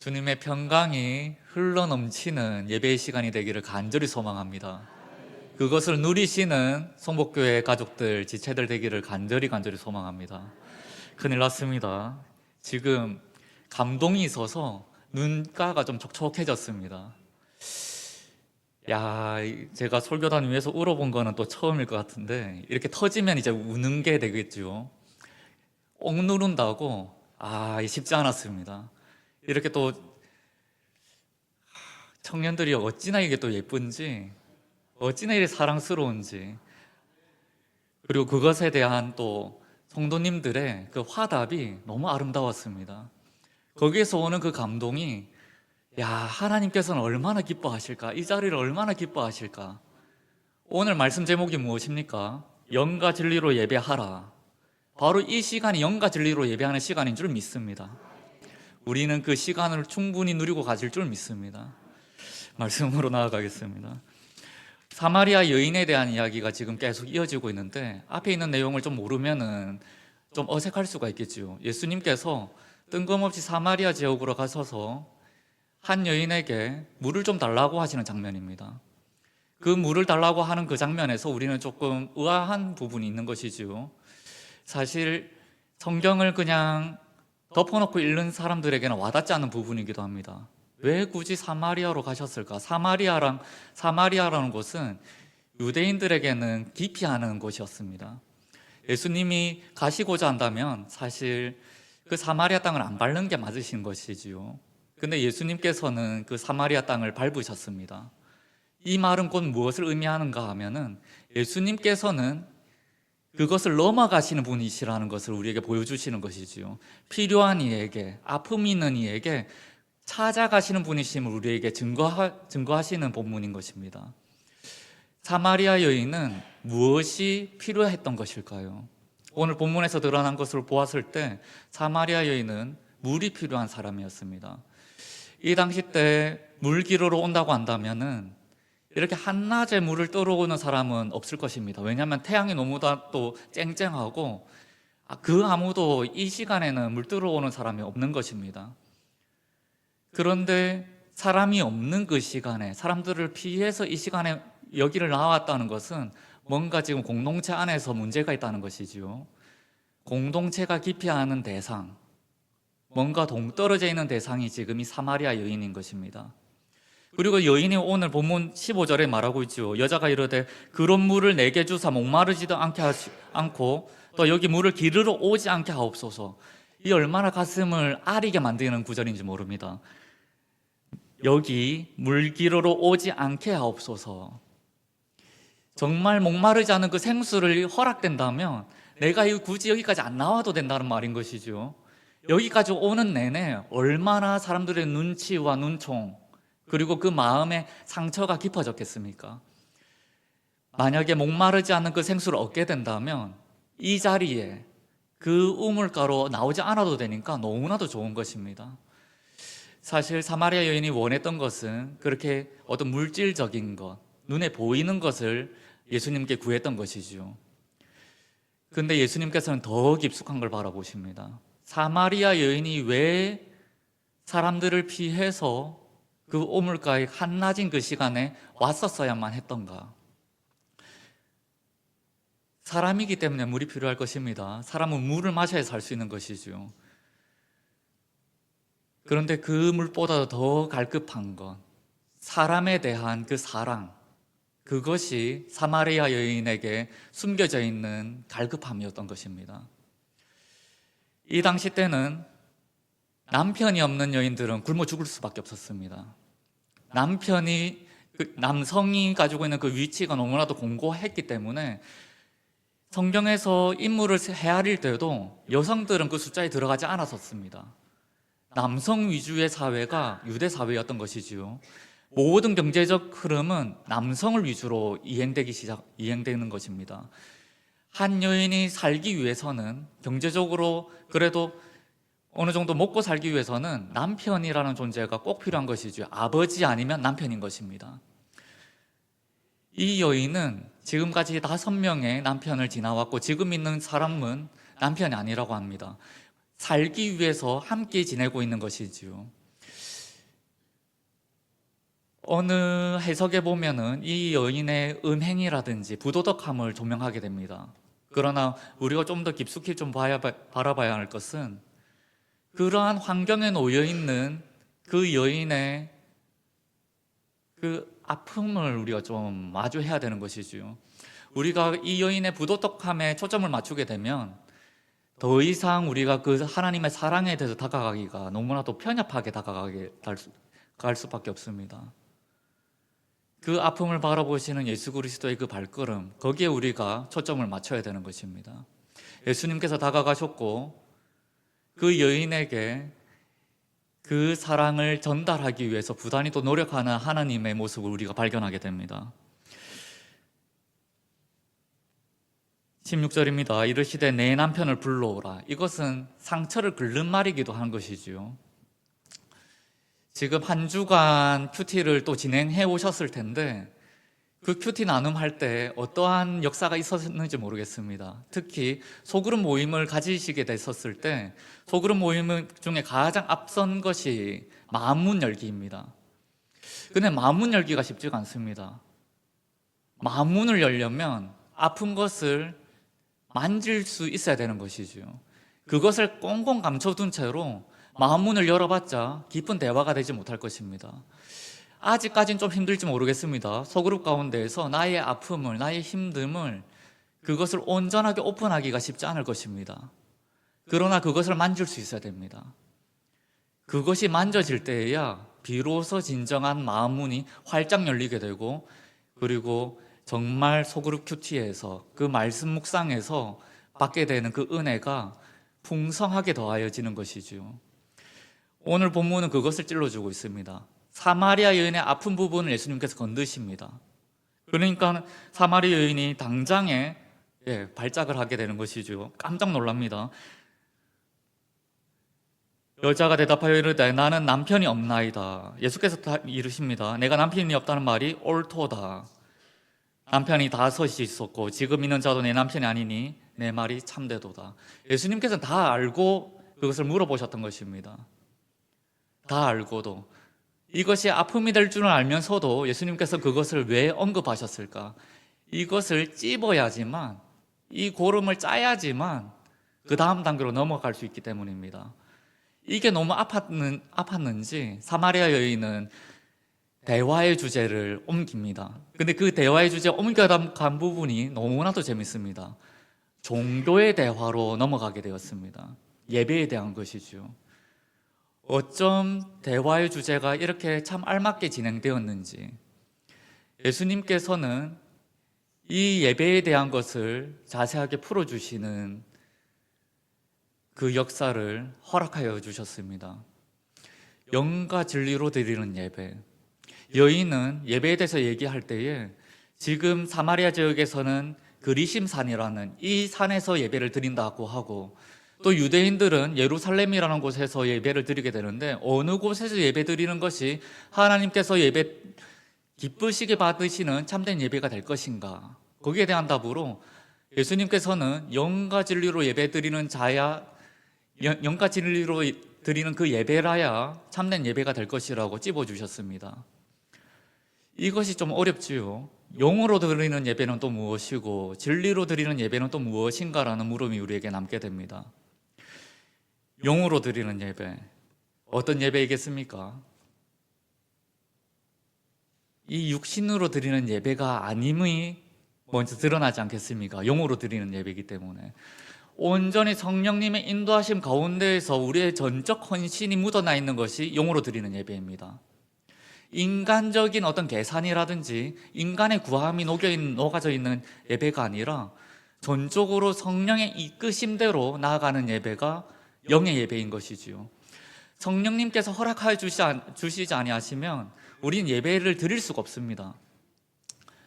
주님의 평강이 흘러넘치는 예배의 시간이 되기를 간절히 소망합니다. 그것을 누리시는 성복교회 가족들, 지체들 되기를 간절히 소망합니다. 큰일 났습니다. 지금 감동이 있어서 눈가가 좀 촉촉해졌습니다. 제가 설교단 위에서 울어본 거는 또 처음일 것 같은데 이렇게 터지면 이제 우는 게 되겠죠. 옥 누른다고 쉽지 않았습니다. 이렇게 또 청년들이 어찌나 이게 또 예쁜지, 어찌나 이렇게 사랑스러운지, 그리고 그것에 대한 또 성도님들의 그 화답이 너무 아름다웠습니다. 거기에서 오는 그 감동이 하나님께서는 얼마나 기뻐하실까, 이 자리를 얼마나 기뻐하실까. 오늘 말씀 제목이 무엇입니까? 영과 진리로 예배하라. 바로 이 시간이 영과 진리로 예배하는 시간인 줄 믿습니다. 우리는 그 시간을 충분히 누리고 가질 줄 믿습니다. 말씀으로 나아가겠습니다. 사마리아 여인에 대한 이야기가 지금 계속 이어지고 있는데 앞에 있는 내용을 좀 모르면은 좀 어색할 수가 있겠지요. 예수님께서 뜬금없이 사마리아 지역으로 가셔서 한 여인에게 물을 좀 달라고 하시는 장면입니다. 그 물을 달라고 하는 그 장면에서 우리는 조금 의아한 부분이 있는 것이지요. 사실 성경을 그냥 덮어놓고 읽는 사람들에게는 와닿지 않는 부분이기도 합니다. 왜 굳이 사마리아로 가셨을까? 사마리아라는 곳은 유대인들에게는 기피하는 곳이었습니다. 예수님이 가시고자 한다면 사실 그 사마리아 땅을 안 밟는 게 맞으신 것이지요. 근데 예수님께서는 그 사마리아 땅을 밟으셨습니다. 이 말은 곧 무엇을 의미하는가 하면은 예수님께서는 그것을 넘어가시는 분이시라는 것을 우리에게 보여주시는 것이지요. 필요한 이에게, 아픔 있는 이에게 찾아가시는 분이심을 우리에게 증거하시는 본문인 것입니다. 사마리아 여인은 무엇이 필요했던 것일까요? 오늘 본문에서 드러난 것을 보았을 때 사마리아 여인은 물이 필요한 사람이었습니다. 이 당시 때 물 기르러 온다고 한다면은 이렇게 한낮에 물을 떠오르는 사람은 없을 것입니다. 왜냐하면 태양이 너무 또 쨍쨍하고 그 아무도 이 시간에는 물 들어오는 사람이 없는 것입니다. 그런데 사람이 없는 그 시간에, 사람들을 피해서 이 시간에 여기를 나왔다는 것은 뭔가 지금 공동체 안에서 문제가 있다는 것이지요. 공동체가 기피하는 대상, 뭔가 동떨어져 있는 대상이 지금 이 사마리아 여인인 것입니다. 그리고 여인이 오늘 본문 15절에 말하고 있죠. 여자가 이르되 그런 물을 내게 주사 목마르지도 않고 또 여기 물을 기르러 오지 않게 하옵소서. 이 얼마나 가슴을 아리게 만드는 구절인지 모릅니다. 여기 물 기르러 오지 않게 하옵소서. 정말 목마르지 않은 그 생수를 허락된다면 내가 굳이 여기까지 안 나와도 된다는 말인 것이죠. 여기까지 오는 내내 얼마나 사람들의 눈치와 눈총, 그리고 그 마음의 상처가 깊어졌겠습니까? 만약에 목마르지 않은 그 생수를 얻게 된다면 이 자리에 그 우물가로 나오지 않아도 되니까 너무나도 좋은 것입니다. 사실 사마리아 여인이 원했던 것은 그렇게 어떤 물질적인 것, 눈에 보이는 것을 예수님께 구했던 것이죠. 그런데 예수님께서는 더 깊숙한 걸 바라보십니다. 사마리아 여인이 왜 사람들을 피해서 그 우물가에 한낮인 그 시간에 왔었어야만 했던가? 사람이기 때문에 물이 필요할 것입니다. 사람은 물을 마셔야 살 수 있는 것이죠. 그런데 그 물보다 더 갈급한 건 사람에 대한 그 사랑, 그것이 사마리아 여인에게 숨겨져 있는 갈급함이었던 것입니다. 이 당시 때는 남편이 없는 여인들은 굶어 죽을 수밖에 없었습니다. 남성이 가지고 있는 그 위치가 너무나도 공고했기 때문에 성경에서 인물을 헤아릴 때도 여성들은 그 숫자에 들어가지 않았었습니다. 남성 위주의 사회가 유대 사회였던 것이지요. 모든 경제적 흐름은 남성을 위주로 이행되는 것입니다. 한 여인이 살기 위해서는 경제적으로 그래도 어느 정도 먹고 살기 위해서는 남편이라는 존재가 꼭 필요한 것이죠. 아버지 아니면 남편인 것입니다. 이 여인은 지금까지 5명의 남편을 지나왔고 지금 있는 사람은 남편이 아니라고 합니다. 살기 위해서 함께 지내고 있는 것이지요. 어느 해석에 보면은 이 여인의 음행이라든지 부도덕함을 조명하게 됩니다. 그러나 우리가 좀 더 깊숙이 좀 바라봐야 할 것은 그러한 환경에 놓여 있는 그 여인의 그 아픔을 우리가 좀 마주해야 되는 것이지요. 우리가 이 여인의 부도덕함에 초점을 맞추게 되면 더 이상 우리가 그 하나님의 사랑에 대해서 다가가기가 너무나도 편협하게 갈 수밖에 없습니다. 그 아픔을 바라보시는 예수 그리스도의 그 발걸음, 거기에 우리가 초점을 맞춰야 되는 것입니다. 예수님께서 다가가셨고 그 여인에게 그 사랑을 전달하기 위해서 부단히 또 노력하는 하나님의 모습을 우리가 발견하게 됩니다. 16절입니다. 이르시되 내 남편을 불러오라. 이것은 상처를 긁는 말이기도 한 것이지요. 지금 한 주간 큐티를 또 진행해 오셨을 텐데 그 큐티 나눔할 때 어떠한 역사가 있었는지 모르겠습니다. 특히 소그룹 모임을 가지시게 됐었을 때 소그룹 모임 중에 가장 앞선 것이 마음문 열기입니다. 근데 마음문 열기가 쉽지가 않습니다. 마음문을 열려면 아픈 것을 만질 수 있어야 되는 것이죠. 그것을 꽁꽁 감춰둔 채로 마음문을 열어봤자 깊은 대화가 되지 못할 것입니다. 아직까지는 좀 힘들지 모르겠습니다. 소그룹 가운데에서 나의 아픔을, 나의 힘듦을 그것을 온전하게 오픈하기가 쉽지 않을 것입니다. 그러나 그것을 만질 수 있어야 됩니다. 그것이 만져질 때에야 비로소 진정한 마음문이 활짝 열리게 되고, 그리고 정말 소그룹 큐티에서 그 말씀 묵상에서 받게 되는 그 은혜가 풍성하게 더하여지는 것이지요. 오늘 본문은 그것을 찔러주고 있습니다. 사마리아 여인의 아픈 부분을 예수님께서 건드십니다. 그러니까 사마리아 여인이 당장에 발작을 하게 되는 것이죠. 깜짝 놀랍니다. 여자가 대답하여 이르되 나는 남편이 없나이다. 예수께서 이르십니다. 내가 남편이 없다는 말이 옳도다. 남편이 5이 있었고 지금 있는 자도 내 남편이 아니니 내 말이 참되도다. 예수님께서는 다 알고 그것을 물어보셨던 것입니다. 다 알고도 이것이 아픔이 될 줄은 알면서도 예수님께서 그것을 왜 언급하셨을까? 이것을 찝어야지만, 이 고름을 짜야지만 그 다음 단계로 넘어갈 수 있기 때문입니다. 이게 너무 아팠는지 사마리아 여인은 대화의 주제를 옮깁니다. 근데 그 대화의 주제 옮겨간 부분이 너무나도 재밌습니다. 종교의 대화로 넘어가게 되었습니다. 예배에 대한 것이죠. 어쩜 대화의 주제가 이렇게 참 알맞게 진행되었는지, 예수님께서는 이 예배에 대한 것을 자세하게 풀어주시는 그 역사를 허락하여 주셨습니다. 영과 진리로 드리는 예배. 여인은 예배에 대해서 얘기할 때에 지금 사마리아 지역에서는 그리심산이라는 이 산에서 예배를 드린다고 하고, 또 유대인들은 예루살렘이라는 곳에서 예배를 드리게 되는데 어느 곳에서 예배 드리는 것이 하나님께서 예배 기쁘시게 받으시는 참된 예배가 될 것인가, 거기에 대한 답으로 예수님께서는 영과 진리로 예배 드리는 자야, 영과 진리로 드리는 그 예배라야 참된 예배가 될 것이라고 찝어주셨습니다. 이것이 좀 어렵지요. 영으로 드리는 예배는 또 무엇이고 진리로 드리는 예배는 또 무엇인가라는 물음이 우리에게 남게 됩니다. 영으로 드리는 예배, 어떤 예배이겠습니까? 이 육신으로 드리는 예배가 아님이 먼저 드러나지 않겠습니까? 영으로 드리는 예배이기 때문에 온전히 성령님의 인도하심 가운데에서 우리의 전적 헌신이 묻어나 있는 것이 영으로 드리는 예배입니다. 인간적인 어떤 계산이라든지 인간의 구함이 녹아져 있는 예배가 아니라 전적으로 성령의 이끄심대로 나아가는 예배가 영의 예배인 것이지요. 성령님께서 허락하여 주시지 아니하시면 우린 예배를 드릴 수가 없습니다.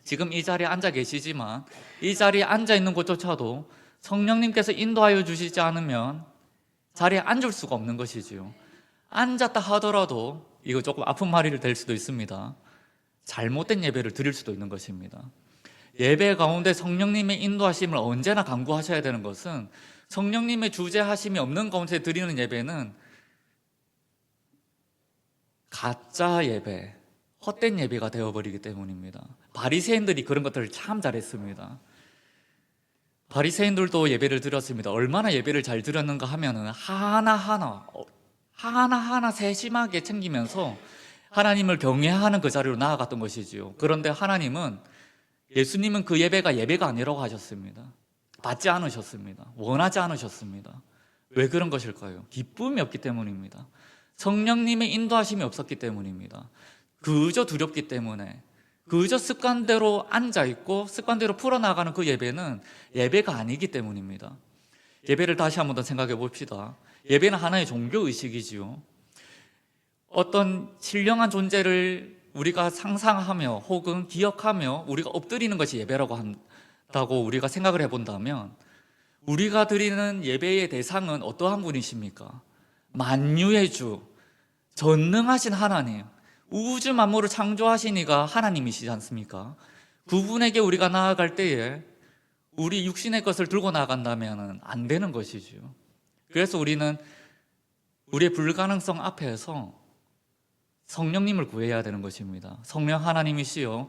지금 이 자리에 앉아 계시지만 이 자리에 앉아 있는 곳조차도 성령님께서 인도하여 주시지 않으면 자리에 앉을 수가 없는 것이지요. 앉았다 하더라도 이거 조금 아픈 말이 될 수도 있습니다. 잘못된 예배를 드릴 수도 있는 것입니다. 예배 가운데 성령님의 인도하심을 언제나 간구하셔야 되는 것은, 성령님의 주재하심이 없는 가운데 드리는 예배는 가짜 예배, 헛된 예배가 되어버리기 때문입니다. 바리새인들이 그런 것들을 참 잘했습니다. 바리새인들도 예배를 드렸습니다. 얼마나 예배를 잘 드렸는가 하면은 하나하나 세심하게 챙기면서 하나님을 경외하는 그 자리로 나아갔던 것이지요. 그런데 예수님은 그 예배가 아니라고 하셨습니다. 받지 않으셨습니다. 원하지 않으셨습니다. 왜 그런 것일까요? 기쁨이 없기 때문입니다. 성령님의 인도하심이 없었기 때문입니다. 그저 두렵기 때문에, 그저 습관대로 앉아있고 습관대로 풀어나가는 그 예배는 예배가 아니기 때문입니다. 예배를 다시 한 번 더 생각해 봅시다. 예배는 하나의 종교의식이지요. 어떤 신령한 존재를 우리가 상상하며 혹은 기억하며 우리가 엎드리는 것이 예배라고 한다고 우리가 생각을 해본다면, 우리가 드리는 예배의 대상은 어떠한 분이십니까? 만유의 주, 전능하신 하나님, 우주 만물을 창조하신 이가 하나님이시지 않습니까? 그분에게 우리가 나아갈 때에 우리 육신의 것을 들고 나간다면 안 되는 것이죠. 그래서 우리는 우리의 불가능성 앞에서 성령님을 구해야 되는 것입니다. 성령 하나님이시여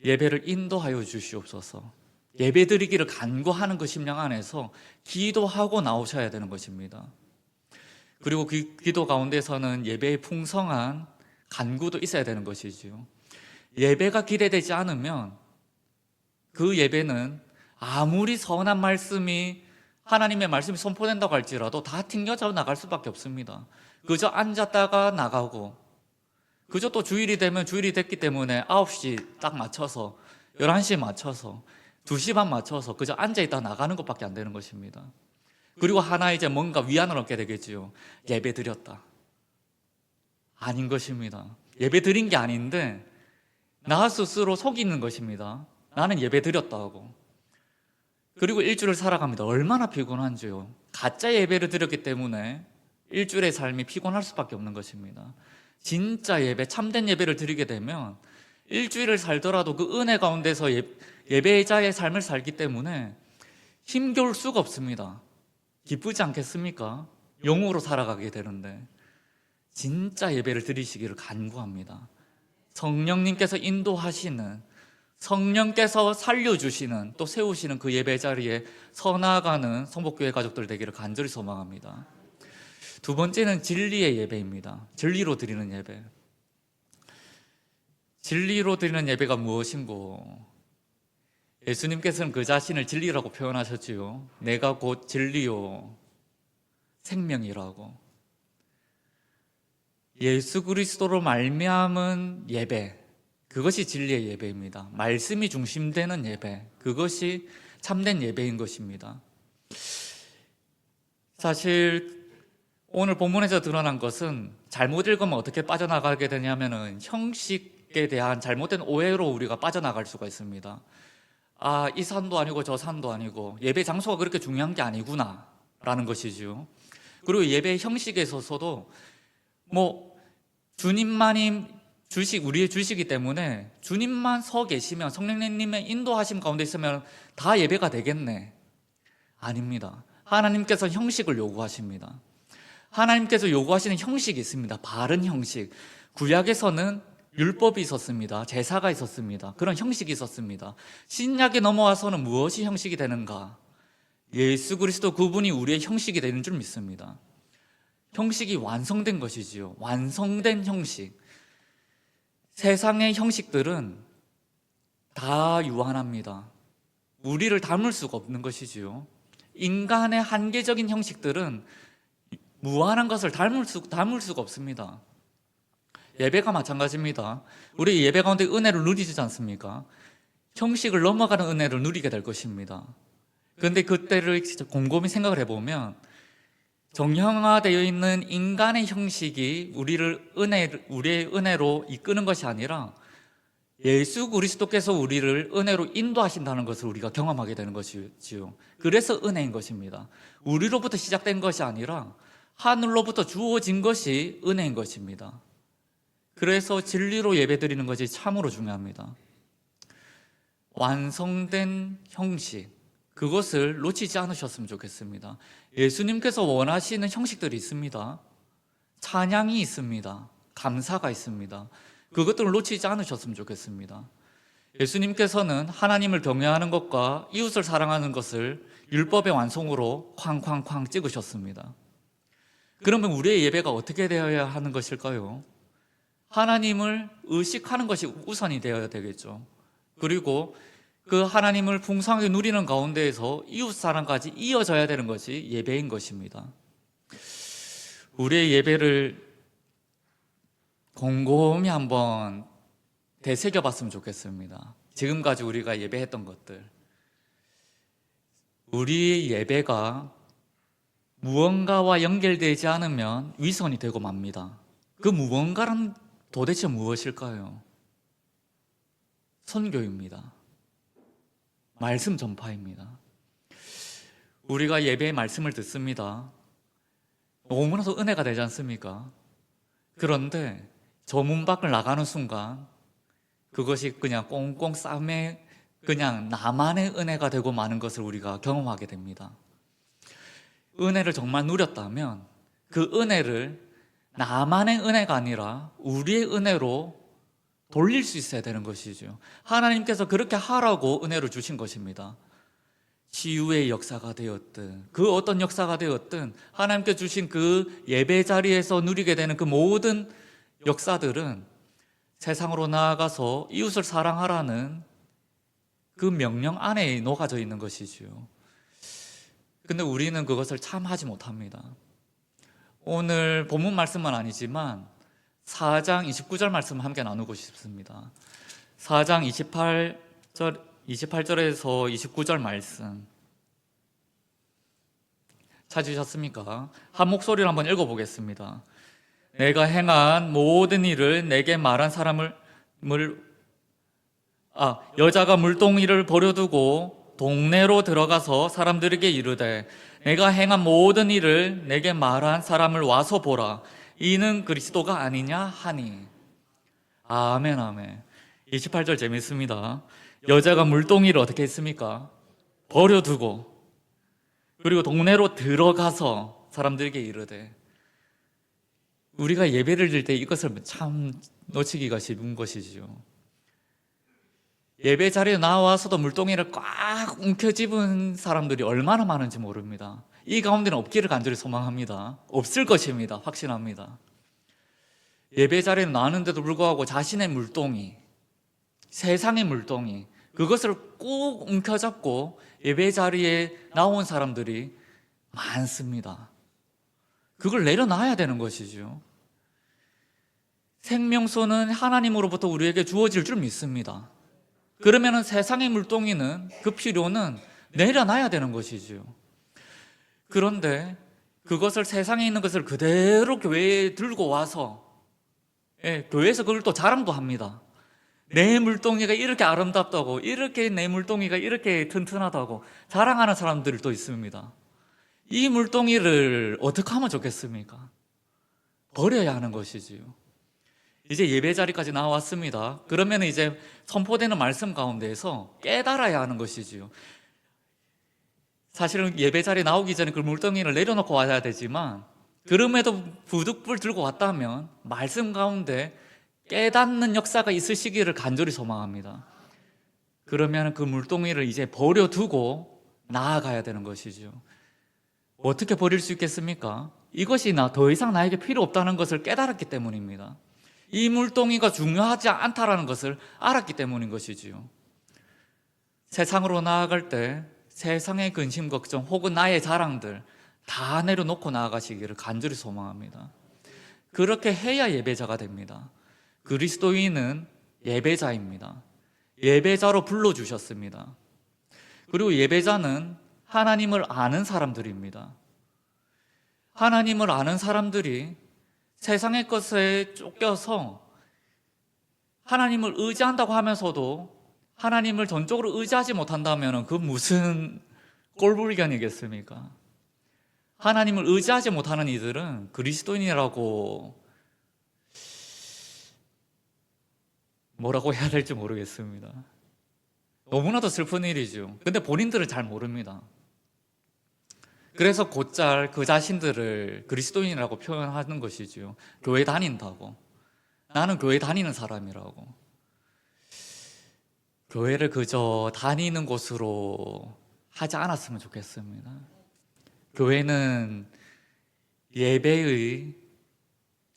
예배를 인도하여 주시옵소서. 예배 드리기를 간구하는 그 심령 안에서 기도하고 나오셔야 되는 것입니다. 그리고 그 기도 가운데서는 예배의 풍성한 간구도 있어야 되는 것이지요. 예배가 기대되지 않으면 그 예배는 아무리 선한 말씀이, 하나님의 말씀이 선포된다고 할지라도 다 튕겨져 나갈 수밖에 없습니다. 그저 앉았다가 나가고, 그저 또 주일이 되면 주일이 됐기 때문에 9시 딱 맞춰서, 11시에 맞춰서, 2시 반 맞춰서 그저 앉아있다 나가는 것밖에 안 되는 것입니다. 그리고 하나 이제 뭔가 위안을 얻게 되겠지요. 예배 드렸다. 아닌 것입니다. 예배 드린 게 아닌데 나 스스로 속이는 것입니다. 나는 예배 드렸다고. 그리고 일주를 살아갑니다. 얼마나 피곤한지요. 가짜 예배를 드렸기 때문에 일주일의 삶이 피곤할 수밖에 없는 것입니다. 진짜 예배, 참된 예배를 드리게 되면 일주일을 살더라도 그 은혜 가운데서 예배자의 삶을 살기 때문에 힘겨울 수가 없습니다. 기쁘지 않겠습니까? 영으로 살아가게 되는데, 진짜 예배를 드리시기를 간구합니다. 성령님께서 인도하시는, 성령께서 살려주시는, 또 세우시는 그 예배 자리에 서 나아가는 성복교회 가족들 되기를 간절히 소망합니다. 두 번째는 진리의 예배입니다. 진리로 드리는 예배. 진리로 드리는 예배가 무엇인고? 예수님께서는 그 자신을 진리라고 표현하셨지요. 내가 곧 진리요 생명이라고. 예수 그리스도로 말미암은 예배, 그것이 진리의 예배입니다. 말씀이 중심되는 예배, 그것이 참된 예배인 것입니다. 사실 오늘 본문에서 드러난 것은 잘못 읽으면 어떻게 빠져나가게 되냐면은 형식에 대한 잘못된 오해로 우리가 빠져나갈 수가 있습니다. 아, 이 산도 아니고 저 산도 아니고 예배 장소가 그렇게 중요한 게 아니구나 라는 것이죠. 그리고 예배 형식에 있어서도 주님만이 우리의 주시기 때문에 주님만 서 계시면, 성령님의 인도하심 가운데 있으면 다 예배가 되겠네. 아닙니다. 하나님께서 형식을 요구하십니다. 하나님께서 요구하시는 형식이 있습니다. 바른 형식. 구약에서는 율법이 있었습니다. 제사가 있었습니다. 그런 형식이 있었습니다. 신약에 넘어와서는 무엇이 형식이 되는가? 예수 그리스도 그분이 우리의 형식이 되는 줄 믿습니다. 형식이 완성된 것이지요. 완성된 형식. 세상의 형식들은 다 유한합니다. 우리를 닮을 수가 없는 것이지요. 인간의 한계적인 형식들은 무한한 것을 닮을 수가 없습니다. 예배가 마찬가지입니다. 우리 예배 가운데 은혜를 누리지 않습니까? 형식을 넘어가는 은혜를 누리게 될 것입니다. 그런데 그때를 진짜 곰곰이 생각을 해보면, 정형화되어 있는 인간의 형식이 우리의 은혜로 이끄는 것이 아니라 예수 그리스도께서 우리를 은혜로 인도하신다는 것을 우리가 경험하게 되는 것이지요. 그래서 은혜인 것입니다. 우리로부터 시작된 것이 아니라 하늘로부터 주어진 것이 은혜인 것입니다. 그래서 진리로 예배드리는 것이 참으로 중요합니다. 완성된 형식, 그것을 놓치지 않으셨으면 좋겠습니다. 예수님께서 원하시는 형식들이 있습니다. 찬양이 있습니다. 감사가 있습니다. 그것들을 놓치지 않으셨으면 좋겠습니다. 예수님께서는 하나님을 경외하는 것과 이웃을 사랑하는 것을 율법의 완성으로 쾅쾅쾅 찍으셨습니다. 그러면 우리의 예배가 어떻게 되어야 하는 것일까요? 하나님을 의식하는 것이 우선이 되어야 되겠죠. 그리고 그 하나님을 풍성하게 누리는 가운데에서 이웃 사랑까지 이어져야 되는 것이 예배인 것입니다. 우리의 예배를 곰곰이 한번 되새겨봤으면 좋겠습니다. 지금까지 우리가 예배했던 것들, 우리 예배가 무언가와 연결되지 않으면 위선이 되고 맙니다. 그 무언가는 도대체 무엇일까요? 선교입니다. 말씀 전파입니다. 우리가 예배의 말씀을 듣습니다. 너무나도 은혜가 되지 않습니까? 그런데 저 문 밖을 나가는 순간 그것이 그냥 꽁꽁 쌈에 그냥 나만의 은혜가 되고 마는 것을 우리가 경험하게 됩니다. 은혜를 정말 누렸다면 그 은혜를 나만의 은혜가 아니라 우리의 은혜로 돌릴 수 있어야 되는 것이죠. 하나님께서 그렇게 하라고 은혜를 주신 것입니다. 치유의 역사가 되었든 그 어떤 역사가 되었든 하나님께 주신 그 예배 자리에서 누리게 되는 그 모든 역사들은 세상으로 나아가서 이웃을 사랑하라는 그 명령 안에 녹아져 있는 것이지요. 근데 우리는 그것을 참 하지 못합니다. 오늘 본문 말씀은 아니지만 4장 29절 말씀을 함께 나누고 싶습니다. 4장 28절에서 29절 말씀 찾으셨습니까? 한 목소리로 한번 읽어보겠습니다. 내가 행한 모든 일을 내게 말한 여자가 물동이를 버려두고 동네로 들어가서 사람들에게 이르되 내가 행한 모든 일을 내게 말한 사람을 와서 보라. 이는 그리스도가 아니냐 하니. 아멘 아멘. 28절 재밌습니다. 여자가 물동이를 어떻게 했습니까? 버려두고 그리고 동네로 들어가서 사람들에게 이르되. 우리가 예배를 드릴 때 이것을 참 놓치기가 쉬운 것이지요. 예배 자리에 나와서도 물동이를 꽉 움켜쥐은 사람들이 얼마나 많은지 모릅니다. 이 가운데는 없기를 간절히 소망합니다. 없을 것입니다. 확신합니다. 예배 자리에 나왔는데도 불구하고 자신의 물동이, 세상의 물동이, 그것을 꼭 움켜잡고 예배 자리에 나온 사람들이 많습니다. 그걸 내려놔야 되는 것이죠. 생명수는 하나님으로부터 우리에게 주어질 줄 믿습니다. 그러면 세상의 물동이는 그 필요는 내려놔야 되는 것이지요. 그런데 그것을 세상에 있는 것을 그대로 교회에 들고 와서 교회에서 그걸 또 자랑도 합니다. 내 물동이가 이렇게 아름답다고, 이렇게 내 물동이가 이렇게 튼튼하다고 자랑하는 사람들이 또 있습니다. 이 물동이를 어떻게 하면 좋겠습니까? 버려야 하는 것이지요. 이제 예배 자리까지 나왔습니다. 그러면 이제 선포되는 말씀 가운데에서 깨달아야 하는 것이지요. 사실은 예배 자리에 나오기 전에 그 물동이를 내려놓고 와야 되지만 그럼에도 부득불 들고 왔다면 말씀 가운데 깨닫는 역사가 있으시기를 간절히 소망합니다. 그러면 그 물동이를 이제 버려두고 나아가야 되는 것이죠. 어떻게 버릴 수 있겠습니까? 이것이 더 이상 나에게 필요 없다는 것을 깨달았기 때문입니다. 이 물동이가 중요하지 않다라는 것을 알았기 때문인 것이지요. 세상으로 나아갈 때 세상의 근심 걱정 혹은 나의 자랑들 다 내려놓고 나아가시기를 간절히 소망합니다. 그렇게 해야 예배자가 됩니다. 그리스도인은 예배자입니다. 예배자로 불러주셨습니다. 그리고 예배자는 하나님을 아는 사람들입니다. 하나님을 아는 사람들이 세상의 것에 쫓겨서 하나님을 의지한다고 하면서도 하나님을 전적으로 의지하지 못한다면 그 무슨 꼴불견이겠습니까? 하나님을 의지하지 못하는 이들은 그리스도인이라고 뭐라고 해야 될지 모르겠습니다. 너무나도 슬픈 일이죠. 근데 본인들은 잘 모릅니다. 그래서 곧잘 그 자신들을 그리스도인이라고 표현하는 것이지요. 교회 다닌다고. 나는 교회 다니는 사람이라고. 교회를 그저 다니는 곳으로 하지 않았으면 좋겠습니다. 교회는 예배의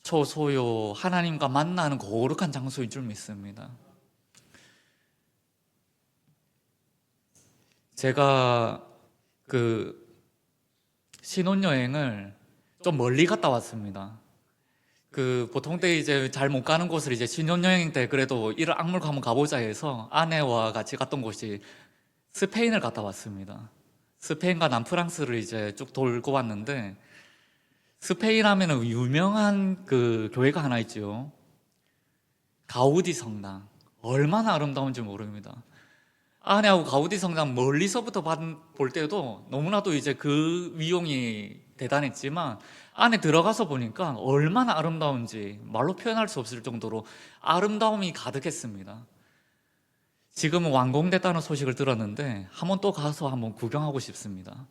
초소요 하나님과 만나는 거룩한 장소인 줄 믿습니다. 제가 그 신혼여행을 좀 멀리 갔다 왔습니다. 그 보통 때 이제 잘 못 가는 곳을 이제 신혼여행 때 그래도 이런 악물고 한번 가보자 해서 아내와 같이 갔던 곳이 스페인을 갔다 왔습니다. 스페인과 남프랑스를 이제 쭉 돌고 왔는데, 스페인 하면은 유명한 그 교회가 하나 있죠. 가우디 성당. 얼마나 아름다운지 모릅니다. 아내하고 가우디 성당 멀리서부터 볼 때도 너무나도 이제 그 위용이 대단했지만, 안에 들어가서 보니까 얼마나 아름다운지 말로 표현할 수 없을 정도로 아름다움이 가득했습니다. 지금은 완공됐다는 소식을 들었는데 한번 또 가서 한번 구경하고 싶습니다.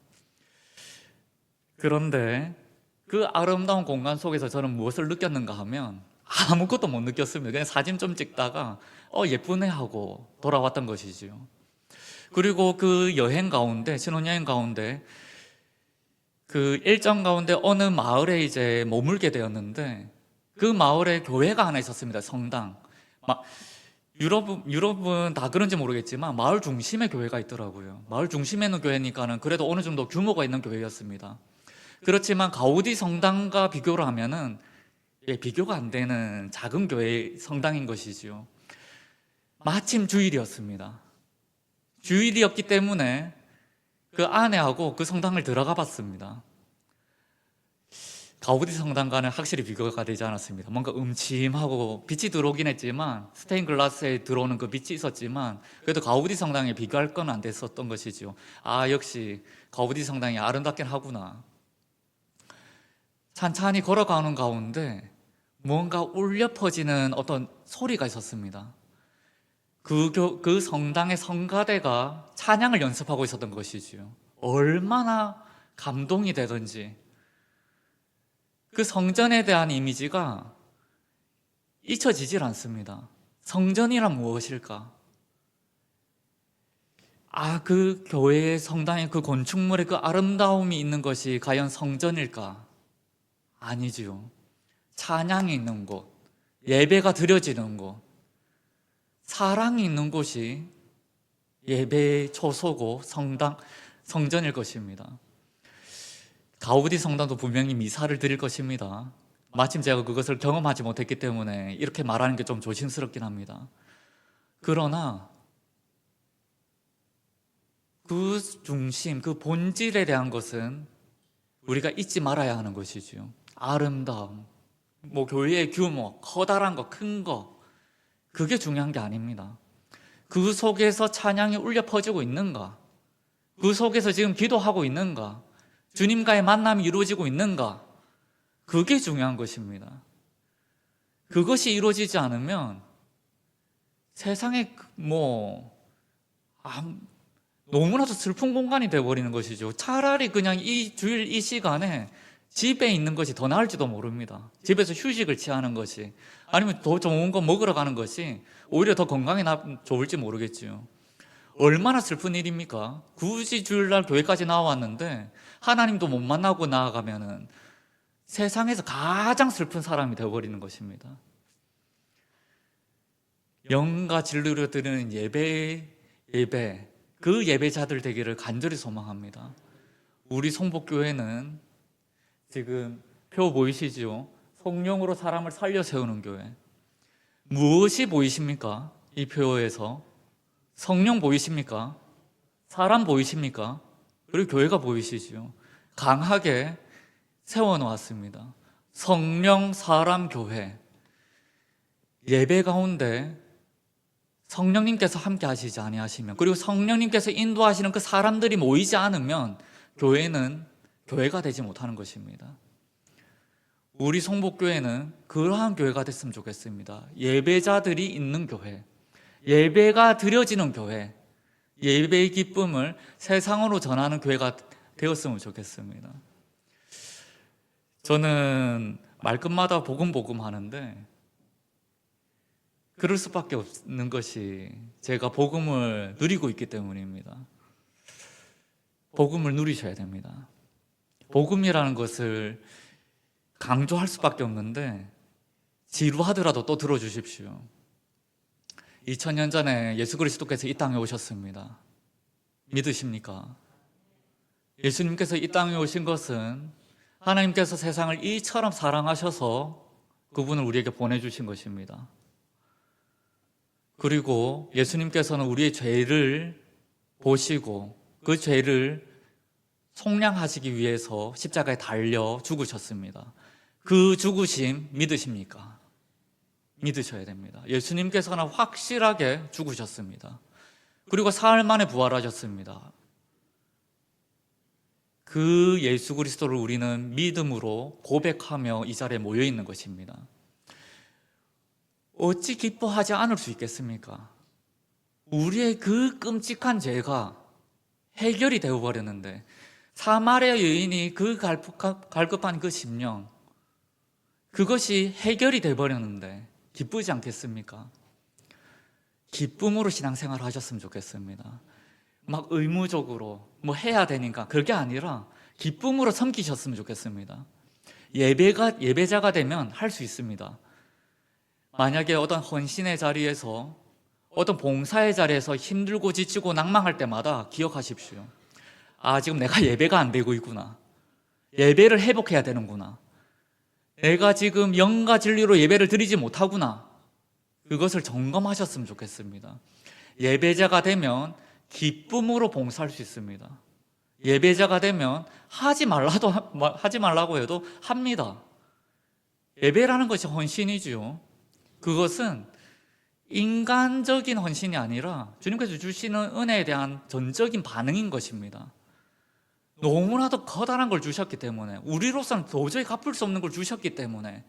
그런데 그 아름다운 공간 속에서 저는 무엇을 느꼈는가 하면 아무것도 못 느꼈습니다. 그냥 사진 좀 찍다가 예쁘네 하고 돌아왔던 것이지요. 그리고 그 여행 가운데, 신혼여행 가운데 그 일정 가운데 어느 마을에 이제 머물게 되었는데, 그 마을에 교회가 하나 있었습니다. 성당. 유럽은 다 그런지 모르겠지만 마을 중심에 교회가 있더라고요. 마을 중심에 있는 교회니까는 그래도 어느 정도 규모가 있는 교회였습니다. 그렇지만 가우디 성당과 비교를 하면은 비교가 안 되는 작은 교회 성당인 것이지요. 마침 주일이었습니다. 주일이었기 때문에 그 아내하고 그 성당을 들어가 봤습니다. 가우디 성당과는 확실히 비교가 되지 않았습니다. 뭔가 음침하고 빛이 들어오긴 했지만, 스테인 글라스에 들어오는 그 빛이 있었지만 그래도 가우디 성당에 비교할 건 안 됐었던 것이죠. 아, 역시 가우디 성당이 아름답긴 하구나. 찬찬히 걸어가는 가운데 뭔가 울려 퍼지는 어떤 소리가 있었습니다. 그 성당의 성가대가 찬양을 연습하고 있었던 것이지요. 얼마나 감동이 되던지. 그 성전에 대한 이미지가 잊혀지질 않습니다. 성전이란 무엇일까? 그 교회의 성당의 그 건축물의 그 아름다움이 있는 것이 과연 성전일까? 아니지요. 찬양이 있는 곳, 예배가 드려지는 곳, 사랑이 있는 곳이 예배의 초소고 성전일 것입니다. 가우디 성당도 분명히 미사를 드릴 것입니다. 마침 제가 그것을 경험하지 못했기 때문에 이렇게 말하는 게 좀 조심스럽긴 합니다. 그러나 그 중심, 그 본질에 대한 것은 우리가 잊지 말아야 하는 것이지요. 아름다움, 교회의 규모, 커다란 거, 큰 거, 그게 중요한 게 아닙니다. 그 속에서 찬양이 울려 퍼지고 있는가? 그 속에서 지금 기도하고 있는가? 주님과의 만남이 이루어지고 있는가? 그게 중요한 것입니다. 그것이 이루어지지 않으면 세상에 너무나도 슬픈 공간이 되어버리는 것이죠. 차라리 그냥 이 주일 이 시간에 집에 있는 것이 더 나을지도 모릅니다. 집에서 휴식을 취하는 것이, 아니면 더 좋은 거 먹으러 가는 것이 오히려 더 건강에 좋을지 모르겠지요. 얼마나 슬픈 일입니까? 굳이 주일날 교회까지 나왔는데 하나님도 못 만나고 나아가면은 세상에서 가장 슬픈 사람이 되어버리는 것입니다. 영과 진리로 드리는 예배, 그 예배자들 되기를 간절히 소망합니다. 우리 성복교회는 지금 표 보이시죠? 성령으로 사람을 살려 세우는 교회. 무엇이 보이십니까? 이 표에서 성령 보이십니까? 사람 보이십니까? 그리고 교회가 보이시죠? 강하게 세워놓았습니다. 성령, 사람, 교회. 예배 가운데 성령님께서 함께 하시지 아니하시면, 그리고 성령님께서 인도하시는 그 사람들이 모이지 않으면 교회는 교회가 되지 못하는 것입니다. 우리 성복교회는 그러한 교회가 됐으면 좋겠습니다. 예배자들이 있는 교회, 예배가 드려지는 교회, 예배의 기쁨을 세상으로 전하는 교회가 되었으면 좋겠습니다. 저는 말끝마다 복음 하는데 그럴 수밖에 없는 것이 제가 복음을 누리고 있기 때문입니다. 복음을 누리셔야 됩니다. 복음이라는 것을 강조할 수밖에 없는데 지루하더라도 또 들어주십시오. 2000년 전에 예수 그리스도께서 이 땅에 오셨습니다. 믿으십니까? 예수님께서 이 땅에 오신 것은 하나님께서 세상을 이처럼 사랑하셔서 그분을 우리에게 보내주신 것입니다. 그리고 예수님께서는 우리의 죄를 보시고 그 죄를 속량하시기 위해서 십자가에 달려 죽으셨습니다. 그 죽으심 믿으십니까? 믿으셔야 됩니다. 예수님께서는 확실하게 죽으셨습니다. 그리고 사흘 만에 부활하셨습니다. 그 예수 그리스도를 우리는 믿음으로 고백하며 이 자리에 모여 있는 것입니다. 어찌 기뻐하지 않을 수 있겠습니까? 우리의 그 끔찍한 죄가 해결이 되어버렸는데 사마리아 여인이 그 갈급한 그 심령, 그것이 해결이 되어버렸는데 기쁘지 않겠습니까? 기쁨으로 신앙생활 하셨으면 좋겠습니다. 막 의무적으로 뭐 해야 되니까 그게 아니라 기쁨으로 섬기셨으면 좋겠습니다. 예배자가 되면 할 수 있습니다. 만약에 어떤 헌신의 자리에서 어떤 봉사의 자리에서 힘들고 지치고 낭망할 때마다 기억하십시오. 아, 지금 내가 예배가 안 되고 있구나. 예배를 회복해야 되는구나. 내가 지금 영과 진리로 예배를 드리지 못하구나. 그것을 점검하셨으면 좋겠습니다. 예배자가 되면 기쁨으로 봉사할 수 있습니다. 예배자가 되면 하지 말라고 해도 합니다. 예배라는 것이 헌신이지요. 그것은 인간적인 헌신이 아니라 주님께서 주시는 은혜에 대한 전적인 반응인 것입니다. 너무나도 커다란 걸 주셨기 때문에, 우리로서는 도저히 갚을 수 없는 걸 주셨기 때문에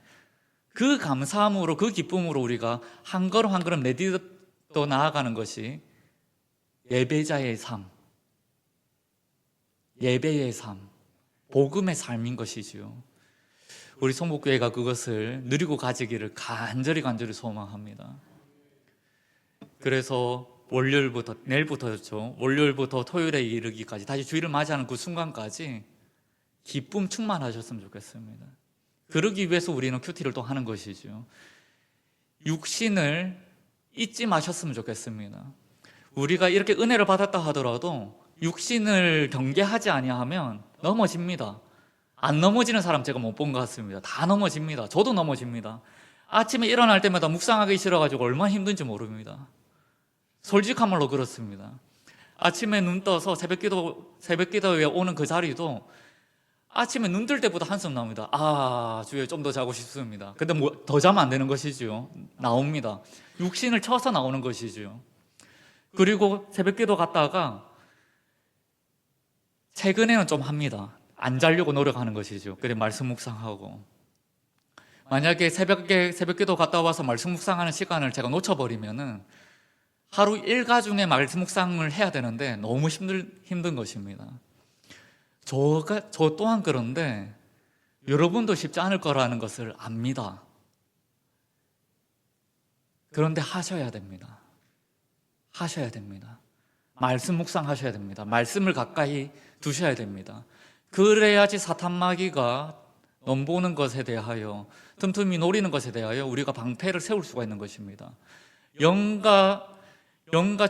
그 감사함으로, 그 기쁨으로 우리가 한 걸음 한 걸음 내딛어 나아가는 것이 예배자의 삶, 예배의 삶, 복음의 삶인 것이지요. 우리 성북교회가 그것을 누리고 가지기를 간절히 소망합니다. 그래서 내일부터였죠. 월요일부터 토요일에 이르기까지, 다시 주일을 맞이하는 그 순간까지 기쁨 충만하셨으면 좋겠습니다. 그러기 위해서 우리는 큐티를 또 하는 것이죠. 육신을 잊지 마셨으면 좋겠습니다. 우리가 이렇게 은혜를 받았다 하더라도 육신을 경계하지 아니하면 넘어집니다. 안 넘어지는 사람 제가 못 본 것 같습니다. 다 넘어집니다. 저도 넘어집니다. 아침에 일어날 때마다 묵상하기 싫어가지고 얼마나 힘든지 모릅니다. 솔직한 말로 그렇습니다. 아침에 눈 떠서 새벽기도에 오는 그 자리도 아침에 눈 뜰 때보다 한숨 나옵니다. 아, 주여 좀 더 자고 싶습니다. 근데 뭐 더 자면 안 되는 것이지요. 나옵니다. 육신을 쳐서 나오는 것이지요. 그리고 새벽기도 갔다가 최근에는 좀 합니다. 안 자려고 노력하는 것이죠. 그래 말씀 묵상하고, 만약에 새벽기도 갔다 와서 말씀 묵상하는 시간을 제가 놓쳐버리면은 하루 일과 중에 말씀 묵상을 해야 되는데 너무 힘든 것입니다. 저 또한 그런데 여러분도 쉽지 않을 거라는 것을 압니다. 그런데 하셔야 됩니다. 하셔야 됩니다. 말씀 묵상하셔야 됩니다. 말씀을 가까이 두셔야 됩니다. 그래야지 사탄 마귀가 넘보는 것에 대하여, 틈틈이 노리는 것에 대하여 우리가 방패를 세울 수가 있는 것입니다. 영과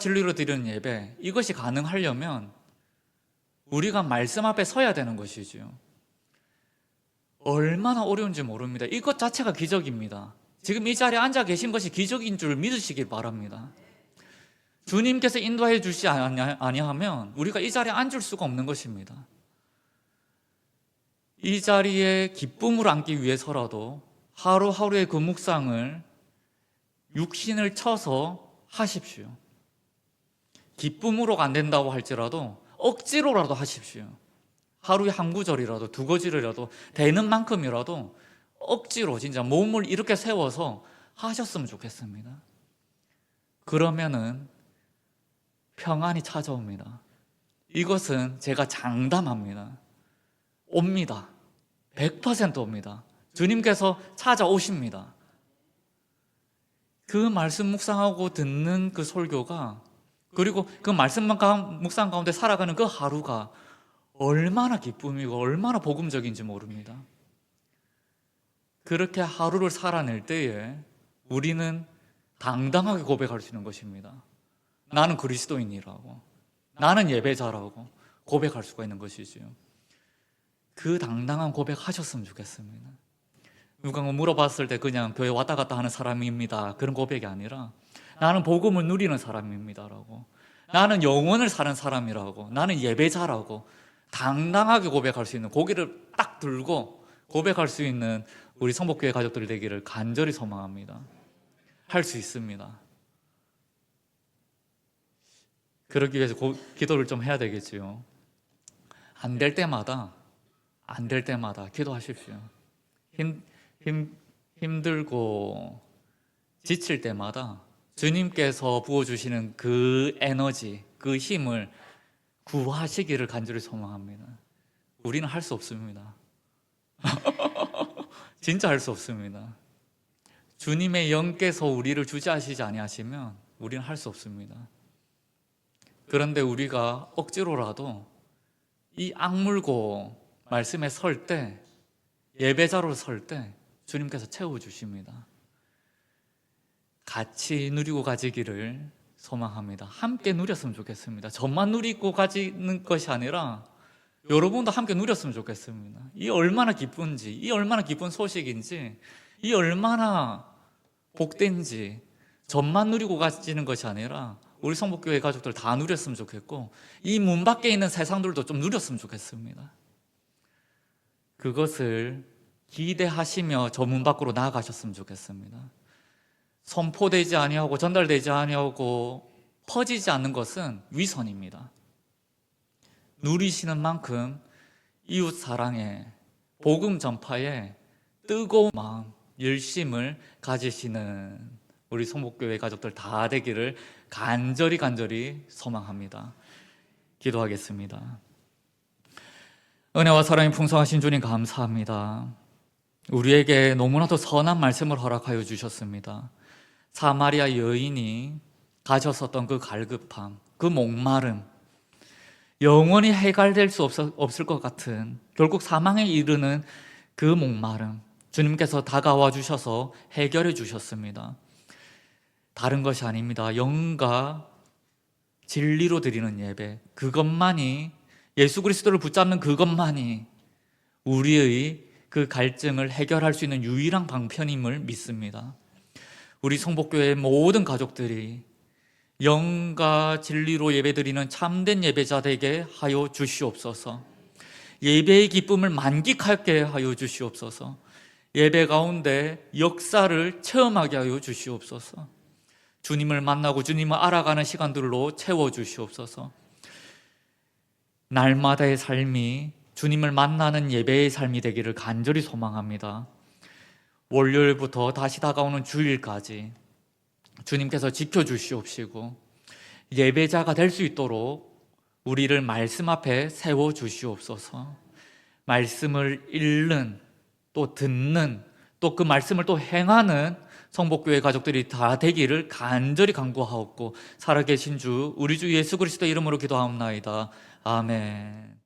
진리로 드리는 예배, 이것이 가능하려면 우리가 말씀 앞에 서야 되는 것이지요. 얼마나 어려운지 모릅니다. 이것 자체가 기적입니다. 지금 이 자리에 앉아 계신 것이 기적인 줄 믿으시길 바랍니다. 주님께서 인도해 주시지 아니하면 우리가 이 자리에 앉을 수가 없는 것입니다. 이 자리에 기쁨으로 앉기 위해서라도 하루하루의 그 묵상을 육신을 쳐서 하십시오. 기쁨으로 안 된다고 할지라도 억지로라도 하십시오. 하루에 한 구절이라도 두 구절이라도 되는 만큼이라도 억지로 진짜 몸을 이렇게 세워서 하셨으면 좋겠습니다. 그러면은 평안이 찾아옵니다. 이것은 제가 장담합니다. 옵니다. 100% 옵니다. 주님께서 찾아오십니다. 그 말씀 묵상하고 듣는 그 설교가, 그리고 그 말씀만 묵상 가운데 살아가는 그 하루가 얼마나 기쁨이고 얼마나 복음적인지 모릅니다. 그렇게 하루를 살아낼 때에 우리는 당당하게 고백할 수 있는 것입니다. 나는 그리스도인이라고, 나는 예배자라고 고백할 수가 있는 것이지요. 그 당당한 고백하셨으면 좋겠습니다. 누가 물어봤을 때 그냥 교회 왔다 갔다 하는 사람입니다, 그런 고백이 아니라 나는 복음을 누리는 사람입니다라고, 나는 영원을 사는 사람이라고, 나는 예배자라고 당당하게 고백할 수 있는, 고개를 딱 들고 고백할 수 있는 우리 성복교회 가족들 되기를 간절히 소망합니다. 할 수 있습니다. 그러기 위해서 기도를 좀 해야 되겠지요. 안 될 때마다 기도하십시오. 힘들고 지칠 때마다 주님께서 부어주시는 그 에너지, 그 힘을 구하시기를 간절히 소망합니다. 우리는 할 수 없습니다. 진짜 할 수 없습니다. 주님의 영께서 우리를 주재하시지 아니하시면 우리는 할 수 없습니다. 그런데 우리가 억지로라도 이 악물고 말씀에 설 때, 예배자로 설 때 주님께서 채워주십니다. 같이 누리고 가지기를 소망합니다. 함께 누렸으면 좋겠습니다. 저만 누리고 가지는 것이 아니라 여러분도 함께 누렸으면 좋겠습니다. 이 얼마나 기쁜지, 이 얼마나 기쁜 소식인지, 이 얼마나 복된지, 저만 누리고 가지는 것이 아니라 우리 성복교회 가족들 다 누렸으면 좋겠고, 이 문 밖에 있는 세상들도 좀 누렸으면 좋겠습니다. 그것을 기대하시며 저 문 밖으로 나아가셨으면 좋겠습니다. 선포되지 아니하고 전달되지 아니하고 퍼지지 않는 것은 위선입니다. 누리시는 만큼 이웃 사랑에, 복음 전파에 뜨거운 마음, 열심을 가지시는 우리 성복교회 가족들 다 되기를 간절히 소망합니다. 기도하겠습니다. 은혜와 사랑이 풍성하신 주님 감사합니다. 우리에게 너무나도 선한 말씀을 허락하여 주셨습니다. 사마리아 여인이 가졌었던 그 갈급함, 그 목마름, 영원히 해결될 수 없을 것 같은, 결국 사망에 이르는 그 목마름, 주님께서 다가와 주셔서 해결해 주셨습니다. 다른 것이 아닙니다. 영과 진리로 드리는 예배, 그것만이, 예수 그리스도를 붙잡는 그것만이 우리의 그 갈증을 해결할 수 있는 유일한 방편임을 믿습니다. 우리 성복교회의 모든 가족들이 영과 진리로 예배드리는 참된 예배자 되게 하여 주시옵소서. 예배의 기쁨을 만끽하게 하여 주시옵소서. 예배 가운데 역사를 체험하게 하여 주시옵소서. 주님을 만나고 주님을 알아가는 시간들로 채워 주시옵소서. 날마다의 삶이 주님을 만나는 예배의 삶이 되기를 간절히 소망합니다. 월요일부터 다시 다가오는 주일까지 주님께서 지켜주시옵시고 예배자가 될 수 있도록 우리를 말씀 앞에 세워주시옵소서. 말씀을 읽는, 또 듣는, 또 그 말씀을 또 행하는 성복교회 가족들이 다 되기를 간절히 간구하옵고 살아계신 주 우리 주 예수 그리스도 이름으로 기도하옵나이다. 아멘.